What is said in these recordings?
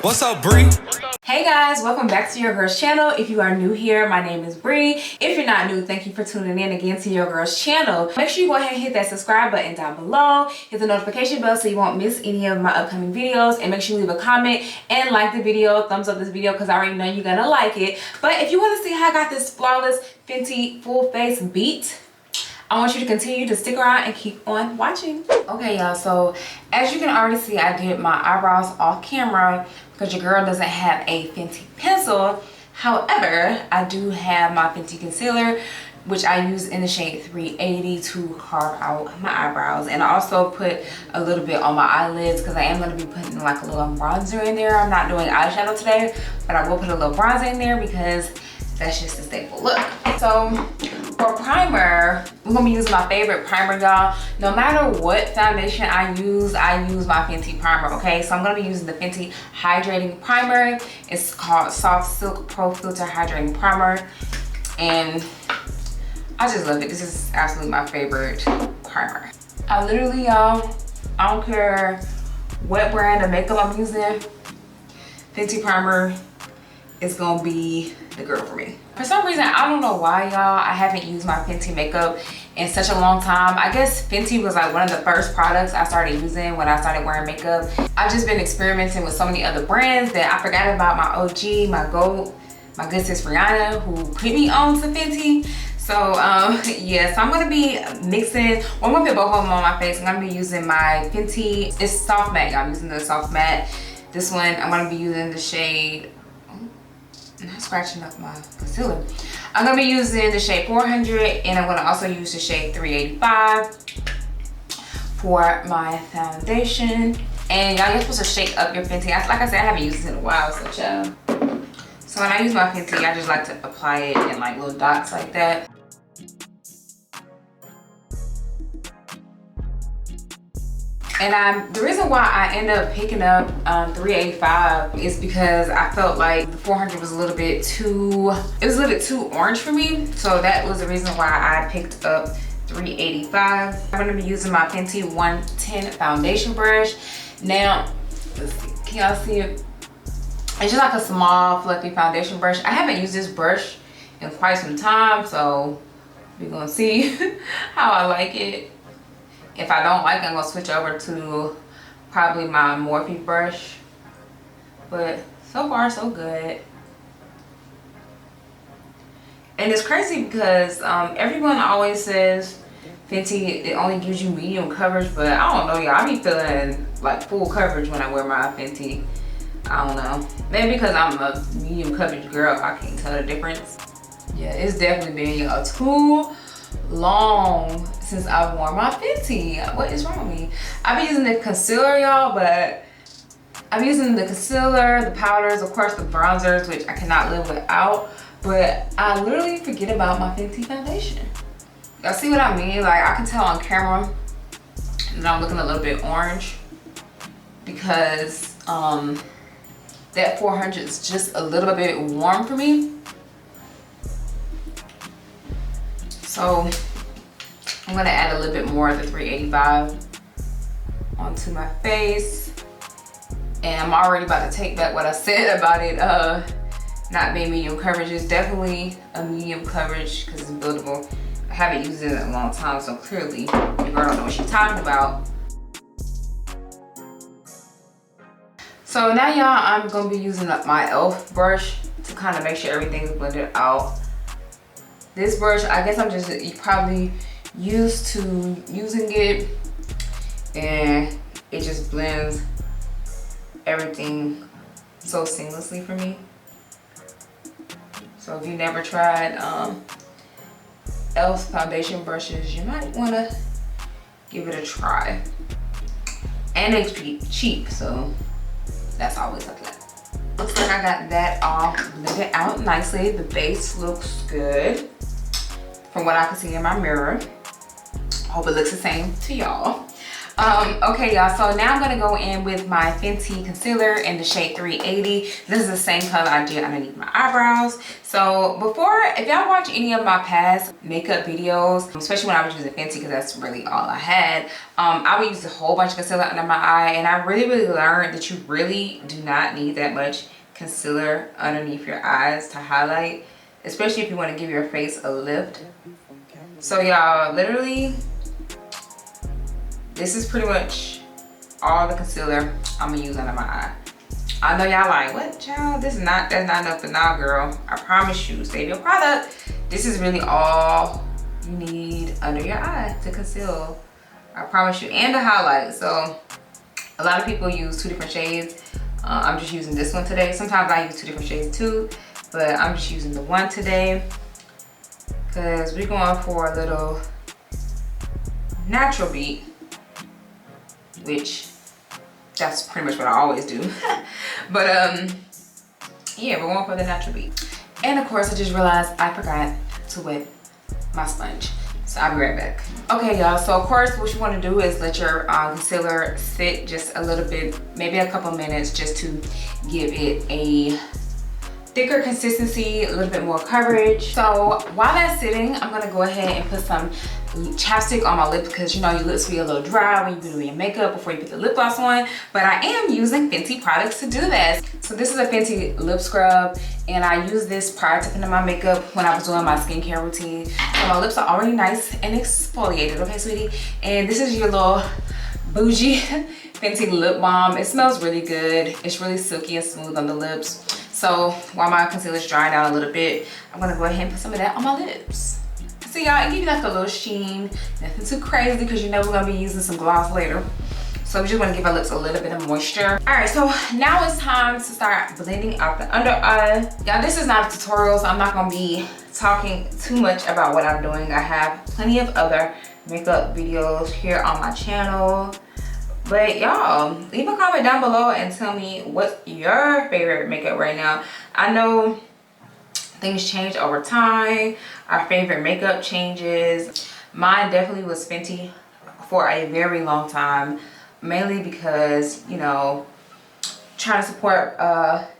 What's up, Bree? Hey guys, welcome back to your girl's channel. If you are new here, my name is Bree. If you're not new, thank you for tuning in again to your girl's channel. Make sure you go ahead and hit that subscribe button down below. Hit the notification bell so you won't miss any of my upcoming videos. And make sure you leave a comment and like the video, thumbs up this video because I already know you're gonna like it. But if you want to see how I got this flawless Fenty full face beat, I want you to continue to stick around and keep on watching. Okay, y'all, so as you can already see, I did my eyebrows off camera because your girl doesn't have a Fenty pencil. However, I do have my Fenty concealer, which I use in the shade 380 to carve out my eyebrows. And I also put a little bit on my eyelids because I am going to be putting like a little bronzer in there. I'm not doing eyeshadow today, but I will put a little bronzer in there because that's just a staple look. So for primer, we're gonna be using my favorite primer, y'all. No matter what foundation I use my Fenty primer, okay? So I'm gonna be using the Fenty Hydrating Primer. It's called Soft Silk Pro Filter Hydrating Primer. And I just love it. This is absolutely my favorite primer. I literally, y'all, I don't care what brand of makeup I'm using, Fenty primer is gonna be the girl for me. For some reason, I don't know why, y'all, I haven't used my Fenty makeup in such a long time. I guess Fenty was like one of the first products I started using when I started wearing makeup. I've just been experimenting with so many other brands that I forgot about my OG, my GOAT, my good sis Rihanna, who put me on to Fenty. So yeah, so I'm gonna be mixing, well, I'm gonna put both of them on my face. I'm gonna be using my Fenty, it's Soft Matte, I'm using the Soft Matte. This one, I'm gonna be using the shade, I'm not scratching up my concealer. I'm gonna be using the shade 400 and I'm gonna also use the shade 385 for my foundation. And y'all, you're supposed to shake up your Fenty. Like I said, I haven't used it in a while, so child. So when I use my Fenty, I just like to apply it in like little dots like that. And the reason why I end up picking up 385 is because I felt like the 400 was a little bit too, it was a little bit too orange for me. So that was the reason why I picked up 385. I'm gonna be using my Fenty 110 foundation brush. Now, let's see, can y'all see it? It's just like a small fluffy foundation brush. I haven't used this brush in quite some time, so we're gonna see how I like it. If I don't like it, I'm gonna switch over to probably my Morphe brush. But so far, so good. And it's crazy because everyone always says Fenty, it only gives you medium coverage, but I don't know, y'all. I be feeling like full coverage when I wear my Fenty. I don't know. Maybe because I'm a medium coverage girl, I can't tell the difference. Yeah, it's definitely been, y'all, too long since I've worn my Fenty. What is wrong with me? I've been using the concealer, y'all, but I'm using the concealer, the powders, of course the bronzers, which I cannot live without, but I literally forget about my Fenty foundation. Y'all see what I mean? Like, I can tell on camera that I'm looking a little bit orange because that 400 is just a little bit warm for me. So I'm gonna add a little bit more of the 385 onto my face. And I'm already about to take back what I said about it not being medium coverage. It's definitely a medium coverage because it's buildable. I haven't used it in a long time, so clearly your girl don't know what she's talking about. So now, y'all, I'm gonna be using my e.l.f. brush to kind of make sure everything's blended out. This brush, I guess I'm just probably used to using it, and it just blends everything so seamlessly for me. So if you never tried e.l.f. foundation brushes, you might want to give it a try. And it's cheap, so that's always a plus. Looks like I got that all blended out nicely. The base looks good from what I can see in my mirror. Hope it looks the same to y'all. Okay, y'all, so now I'm gonna go in with my Fenty concealer in the shade 380. This is the same color I did underneath my eyebrows. So before, if y'all watch any of my past makeup videos, especially when I was using Fenty, because that's really all I had, I would use a whole bunch of concealer under my eye, and I really learned that you really do not need that much concealer underneath your eyes to highlight, especially if you want to give your face a lift. So y'all, literally, this is pretty much all the concealer I'm gonna use under my eye. I know y'all like, what, child? That's not enough for now, girl. I promise you, save your product. This is really all you need under your eye to conceal. I promise you, and to highlight. So a lot of people use 2 different shades. I'm just using this one today. Sometimes I use 2 different shades too, but I'm just using the one today because we're going for a little natural beat, which that's pretty much what I always do. But yeah, we're going for the natural beat. And of course, I just realized I forgot to wet my sponge, so I'll be right back. Okay, y'all, so of course what you want to do is let your concealer sit just a little bit, maybe a couple minutes, just to give it a thicker consistency, a little bit more coverage. So while that's sitting, I'm gonna go ahead and put some chapstick on my lips, because you know your lips be a little dry when you do your makeup before you put the lip gloss on, but I am using Fenty products to do that. So this is a Fenty lip scrub, and I used this prior to putting my makeup when I was doing my skincare routine. So my lips are already nice and exfoliated, okay, sweetie? And this is your little bougie Fenty lip balm. It smells really good. It's really silky and smooth on the lips. So while my concealer is drying out a little bit, I'm gonna go ahead and put some of that on my lips. So y'all, it give you like a little sheen, nothing too crazy, because you know we're gonna be using some gloss later. So we just wanna give our lips a little bit of moisture. All right, so now it's time to start blending out the under eye. Y'all, this is not a tutorial, so I'm not gonna be talking too much about what I'm doing. I have plenty of other makeup videos here on my channel. But y'all, leave a comment down below and tell me what's your favorite makeup right now. I know things change over time. Our favorite makeup changes. Mine definitely was Fenty for a very long time, mainly because, you know, trying to support,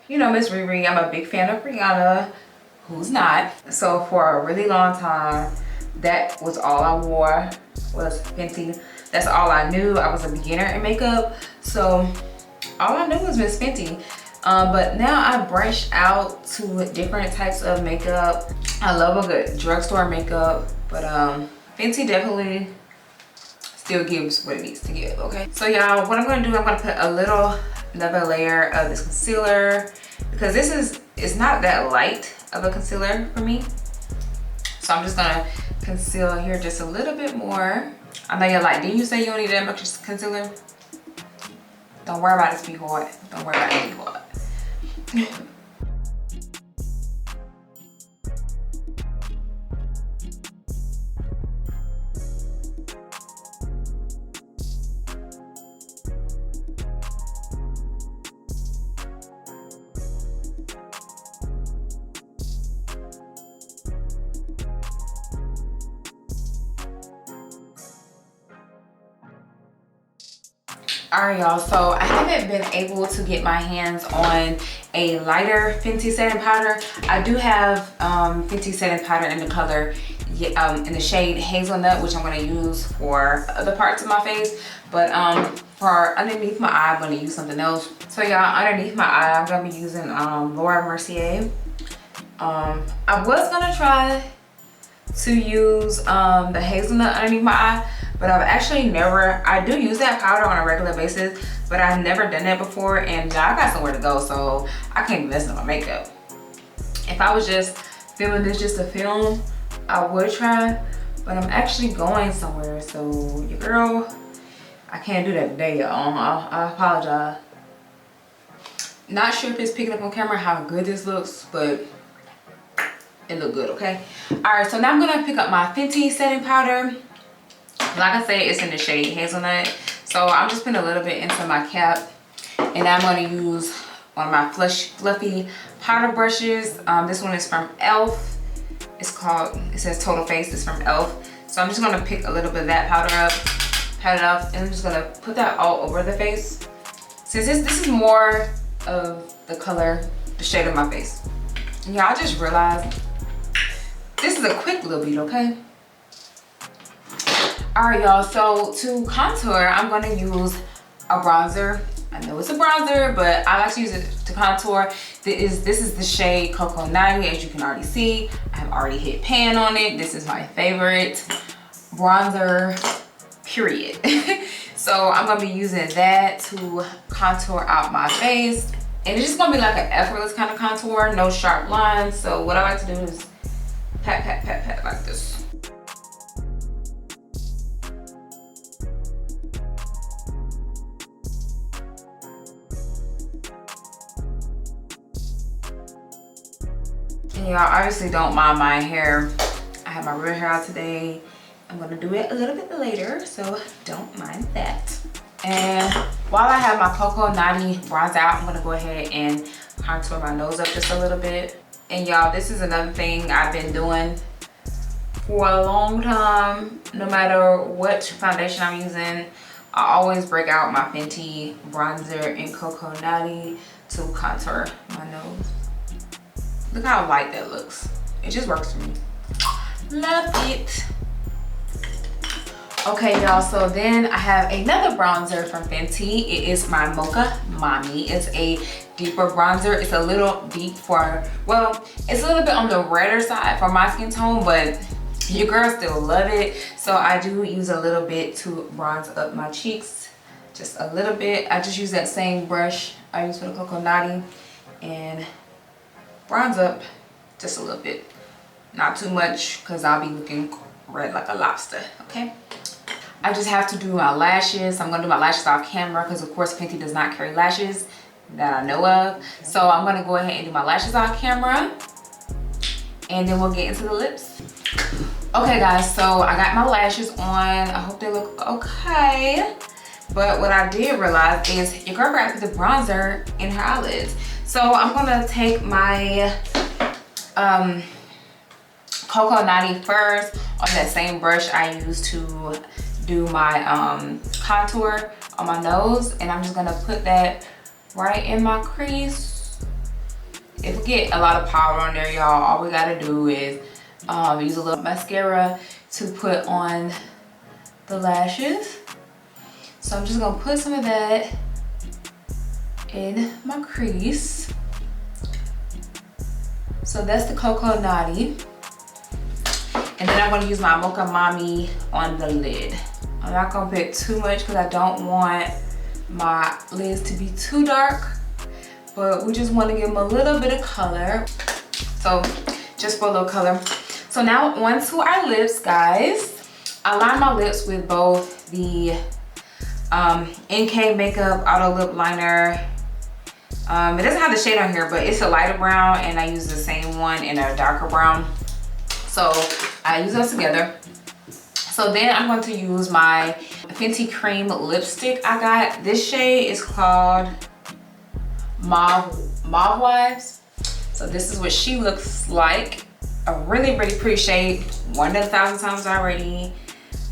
you know, Miss Riri. I'm a big fan of Rihanna, who's not. So for a really long time, that was all I wore, was Fenty. That's all I knew. I was a beginner in makeup, so all I knew was Miss Fenty. But now I branched out to different types of makeup. I love a good drugstore makeup, but Fenty definitely still gives what it needs to give, okay? So y'all, what I'm gonna do, I'm gonna put another layer of this concealer, because it's not that light of a concealer for me. So I'm just gonna conceal here just a little bit more. I know you're like, didn't you say you don't need that much concealer? Don't worry about it, be hard. Don't worry about it, be hard. Alright y'all, so I haven't been able to get my hands on a lighter Fenty setting powder. I do have Fenty setting powder in the color, in the shade Hazelnut, which I'm going to use for other parts of my face. But for underneath my eye, I'm going to use something else. So y'all, underneath my eye, I'm going to be using Laura Mercier. I was going to try to use the Hazelnut underneath my eye, but I've actually I do use that powder on a regular basis, but I've never done that before, and I got somewhere to go, so I can't be messing with my makeup. If I was just filming this just to film, I would try, but I'm actually going somewhere, so your girl, I can't do that today, y'all. I apologize. Not sure if it's picking up on camera how good this looks, but it looked good, okay? All right, so now I'm gonna pick up my Fenty setting powder. Like I said, it's in the shade Hazelnut. So I'm just putting a little bit into my cap, and I'm gonna use one of my fluffy powder brushes. This one is from e.l.f. It says Total Face, it's from e.l.f. So I'm just gonna pick a little bit of that powder up, pat it off, and I'm just gonna put that all over the face. Since this is more of the color, the shade of my face. And y'all, I just realized this is a quick little beat, okay? All right, y'all, so to contour, I'm gonna use a bronzer. I know it's a bronzer, but I like to use it to contour. This is the shade Cocoa 90, as you can already see. I have already hit pan on it. This is my favorite bronzer, period. So I'm gonna be using that to contour out my face. And it's just gonna be like an effortless kind of contour, no sharp lines. So what I like to do is pat, pat, pat, pat like this. And y'all obviously don't mind my hair. I have my real hair out today. I'm gonna do it a little bit later, so don't mind that. And while I have my Cocoa 90 bronze out, I'm gonna go ahead and contour my nose up just a little bit. And y'all, this is another thing I've been doing for a long time. No matter what foundation I'm using, I always break out my Fenty bronzer in Cocoa 90 to contour my nose. Look how light that looks. It just works for me. Love it. Okay, y'all, so then I have another bronzer from Fenty. It is my Mocha Mommy. It's a deeper bronzer. It's a little deep for, well, it's a little bit on the redder side for my skin tone, but your girls still love it. So I do use a little bit to bronze up my cheeks. Just a little bit. I just use that same brush I use for the Cocoa 90 and bronze up just a little bit. Not too much, because I'll be looking red like a lobster, okay? I just have to do my lashes. I'm gonna do my lashes off camera because of course Fenty does not carry lashes that I know of. So I'm gonna go ahead and do my lashes off camera and then we'll get into the lips. Okay guys, so I got my lashes on. I hope they look okay. But what I did realize is your girl got the bronzer in her eyelids. So I'm gonna take my Cocoa 90 first on that same brush I used to do my contour on my nose, and I'm just gonna put that right in my crease. If we get a lot of powder on there, y'all, all we gotta do is use a little mascara to put on the lashes. So I'm just gonna put some of that in my crease. So that's the Cocoa 90. And then I'm gonna use my Mocha Mommy on the lid. I'm not gonna put too much because I don't want my lids to be too dark, but we just want to give them a little bit of color. So just for a little color. So now on to our lips, guys. I line my lips with both the NK Makeup Auto Lip Liner. It doesn't have the shade on here, but it's a lighter brown, and I use the same one in a darker brown. So I use those together. So then I'm going to use my Fenty Cream lipstick I got. This shade is called Mauve Wives. So this is what she looks like. A really, really pretty shade. Worn it 1,000 times already.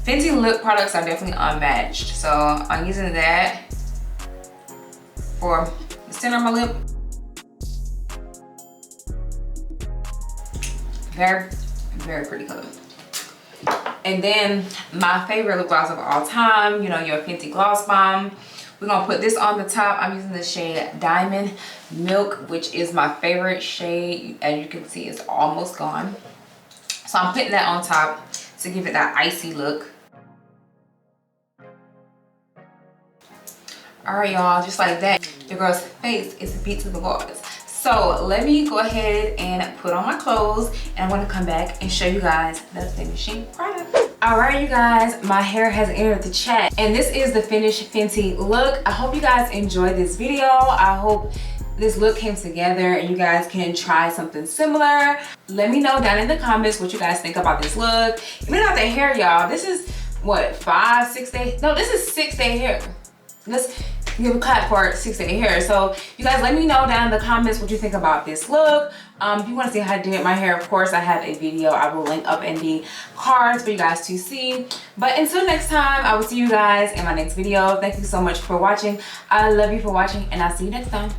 Fenty lip products are definitely unmatched. So I'm using that for the center of my lip. Very, very pretty color. And then my favorite lip gloss of all time, you know, your Fenty Gloss Bomb. We're gonna put this on the top. I'm using the shade Diamond Milk, which is my favorite shade. As you can see, it's almost gone. So I'm putting that on top to give it that icy look. All right, y'all, just like that, your girl's face is beat to the bars. So let me go ahead and put on my clothes, and I'm gonna come back and show you guys the finishing product. All right, you guys, my hair has entered the chat, and this is the finished Fenty look. I hope you guys enjoyed this video. I hope this look came together and you guys can try something similar. Let me know down in the comments what you guys think about this look. Even out the hair, y'all, this is what, 5-6 days? No, this is 6-day hair. give a clap for 6'8" hair. So you guys let me know down in the comments what you think about this look. If you want to see how I did my hair, of course I have a video I will link up in the cards for you guys to see. But until next time, I will see you guys in my next video. Thank you so much for watching. I love you for watching, and I'll see you next time.